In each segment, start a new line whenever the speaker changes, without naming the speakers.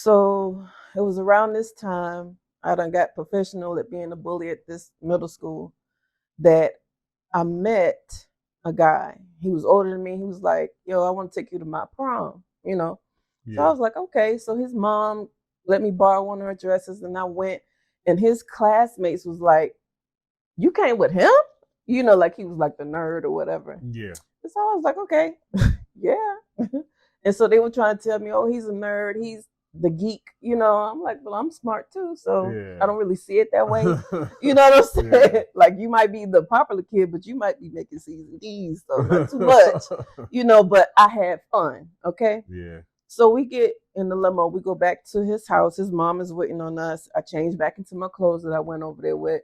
So it was around this time I done got professional at being a bully at this middle school that I met a guy. He was older than me. He was like, yo, I want to take you to my prom. So I
Yeah.
was like, okay. So his mom let me borrow one of her dresses and I went, and his classmates was like, you came with him? Like he was like the nerd or whatever.
Yeah.
And so I was like, okay, yeah. And so they were trying to tell me, oh, he's a nerd. He's the geek. I'm like, well, I'm smart too. So I
Yeah.
don't really see it that way. You know what I'm
Yeah.
saying? Like you might be the popular kid, but you might be making C's and D's. So not too much, but I had fun. Okay.
Yeah.
So we get in the limo. We go back to his house. His mom is waiting on us. I change back into my clothes that I went over there with.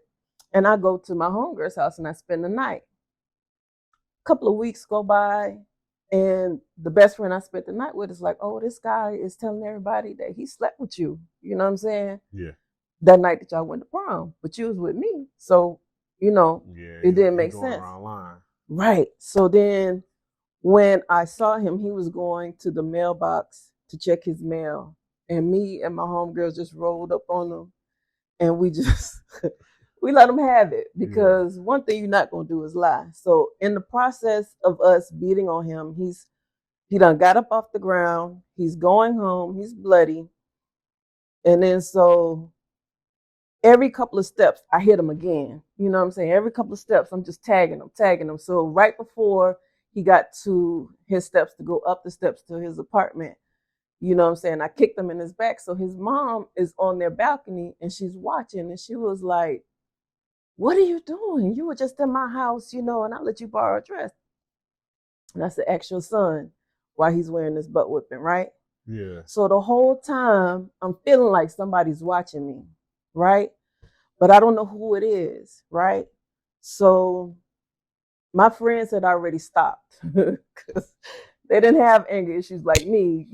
And I go to my homegirl's house and I spend the night. A couple of weeks go by, and the best friend I spent the night with is like, oh, this guy is telling everybody that he slept with you. You know what I'm saying?
Yeah.
That night that y'all went to prom, but you was with me. So, you know,
Yeah.
it didn't
He
make
going
sense.
around line.
Right. So then when I saw him, he was going to the mailbox to check his mail. And me and my homegirls just rolled up on him and we just we let him have it
Yeah.
because one thing you're not gonna do is lie. So in the process of us beating on him, he done got up off the ground, he's going home, he's bloody. And then so every couple of steps I hit him again. You know what I'm saying? Every couple of steps I'm just tagging him. So right before he got to his steps to go up the steps to his apartment, you know what I'm saying? I kicked him in his back. So his mom is on their balcony and she's watching and she was like, what are you doing? You were just in my house, and I let you borrow a dress. And that's the actual son why he's wearing this butt whipping, right?
Yeah.
So the whole time I'm feeling like somebody's watching me, right? But I don't know who it is, right? So my friends had already stopped because they didn't have anger issues like me,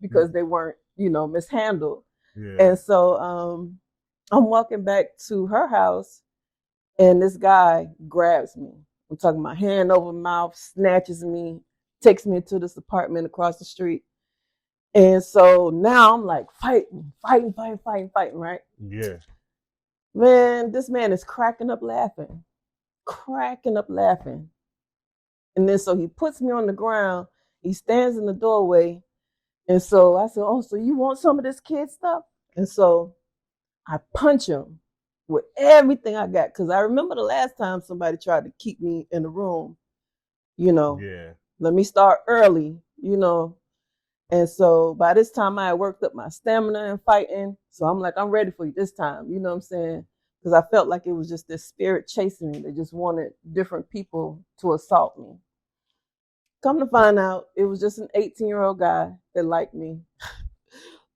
because they weren't, mishandled.
Yeah.
And so I'm walking back to her house and this guy grabs me. I'm talking about hand over mouth, snatches me, takes me into this apartment across the street. And so now I'm like fighting, right?
Yeah.
Man, this man is cracking up laughing. And then so he puts me on the ground. He stands in the doorway. And so I said, oh, so you want some of this kid stuff? And so I punch him with everything I got. Because I remember the last time somebody tried to keep me in the room, you know,
Yeah.
let me start early. And so by this time I had worked up my stamina and fighting. So I'm like, I'm ready for you this time. You know what I'm saying? Because I felt like it was just this spirit chasing me. They just wanted different people to assault me. Come to find out, it was just an 18-year-old guy that liked me.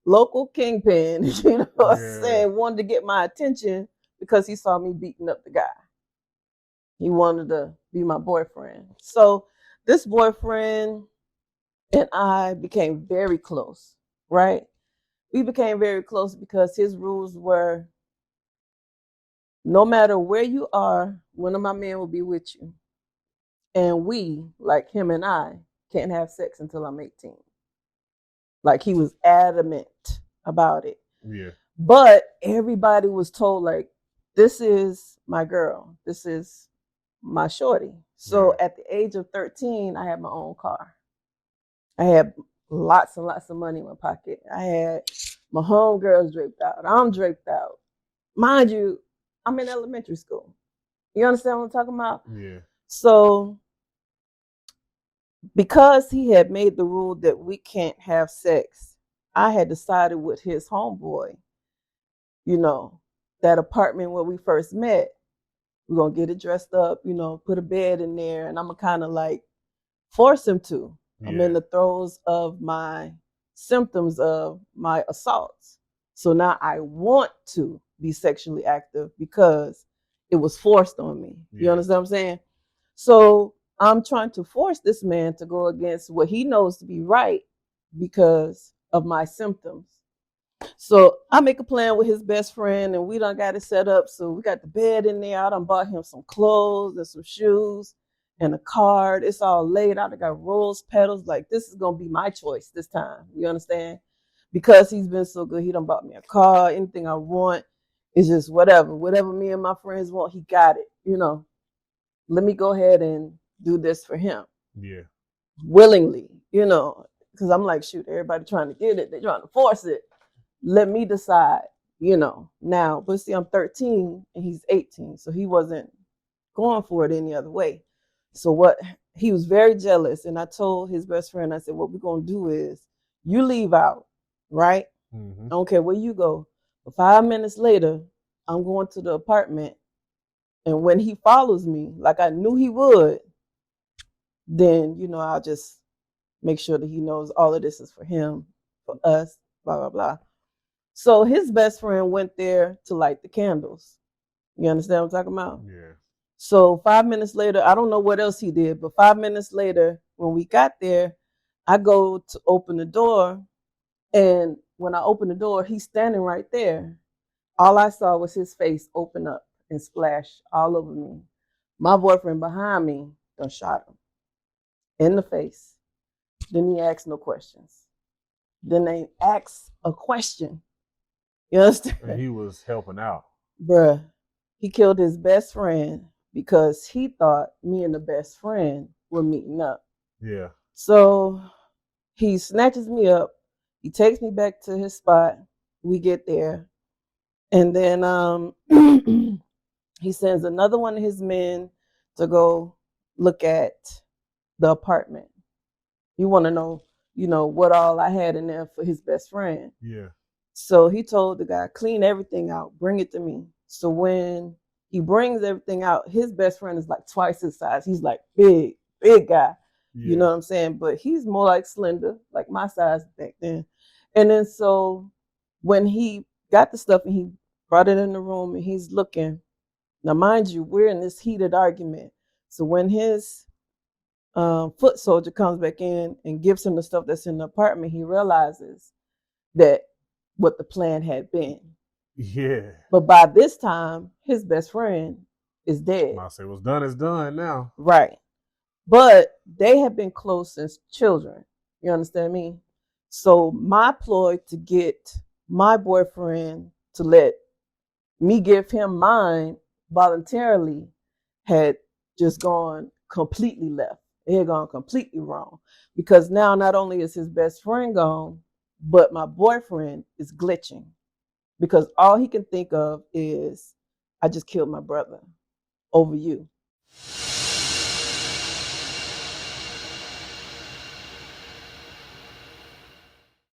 Local kingpin, you know what I'm
Yeah.
saying, wanted to get my attention because he saw me beating up the guy. He wanted to be my boyfriend. So this boyfriend and I became very close, right? We became very close because his rules were no matter where you are, one of my men will be with you. And we, like him and I, can't have sex until I'm 18. Like he was adamant about it.
Yeah.
But everybody was told, like, this is my girl. This is my shorty. So
Yeah.
at the age of 13, I had my own car. I had lots and lots of money in my pocket. I had my homegirls draped out. I'm draped out. Mind you, I'm in elementary school. You understand what I'm talking about?
Yeah.
So because he had made the rule that we can't have sex, I had decided with his homeboy, you know, that apartment where we first met, we're gonna get it dressed up, put a bed in there, and I'm gonna kind of like force him to. I'm in
Yeah.
the throes of my symptoms of my assaults. So now I want to be sexually active because it was forced on me. You
Yeah.
understand what I'm saying? So I'm trying to force this man to go against what he knows to be right because of my symptoms. So I make a plan with his best friend and we done got it set up. So we got the bed in there. I done bought him some clothes and some shoes and a card. It's all laid out. I got rose petals. Like this is gonna be my choice this time. You understand? because he's been so good, he done bought me a car, anything I want. It's just whatever me and my friends want, he got it. Let me go ahead and do this for him.
Yeah.
Willingly, because I'm like, shoot, everybody trying to get it, they're trying to force it. Let me decide, now. But see, I'm 13 and he's 18, so he wasn't going for it any other way. So he was very jealous, and I told his best friend, I said, what we're gonna do is you leave out, right?
Mm-hmm.
I don't care where you go. But 5 minutes later, I'm going to the apartment, and when he follows me, like I knew he would, then I'll just make sure that he knows all of this is for him, for us, blah blah blah. So his best friend went there to light the candles. You understand what I'm talking about?
Yeah.
So 5 minutes later, I don't know what else he did, but 5 minutes later, when we got there, I go to open the door, and when I open the door, he's standing right there. All I saw was his face open up and splash all over me. My boyfriend behind me done shot him in the face. Then he asked no questions. Then they asked a question. You understand?
And he was helping out.
Bruh, he killed his best friend because he thought me and the best friend were meeting up.
Yeah.
So he snatches me up. He takes me back to his spot. We get there. And then he sends another one of his men to go look at the apartment. You want to know, what all I had in there for his best friend.
Yeah.
So he told the guy, clean everything out, bring it to me. So when he brings everything out, his best friend is like twice his size. He's like big guy.
Yeah.
You know what I'm saying? But he's more like slender, like my size back then. And then so when he got the stuff and he brought it in the room and he's looking, now mind you, we're in this heated argument. So when his foot soldier comes back in and gives him the stuff that's in the apartment, he realizes that what the plan had been.
Yeah.
But by this time, his best friend is dead.
I say, what's done is done now.
Right. But they have been close since children. You understand me? So my ploy to get my boyfriend to let me give him mine voluntarily had just gone completely left. It had gone completely wrong. Because now not only is his best friend gone, but my boyfriend is glitching. Because all he can think of is, I just killed my brother over you.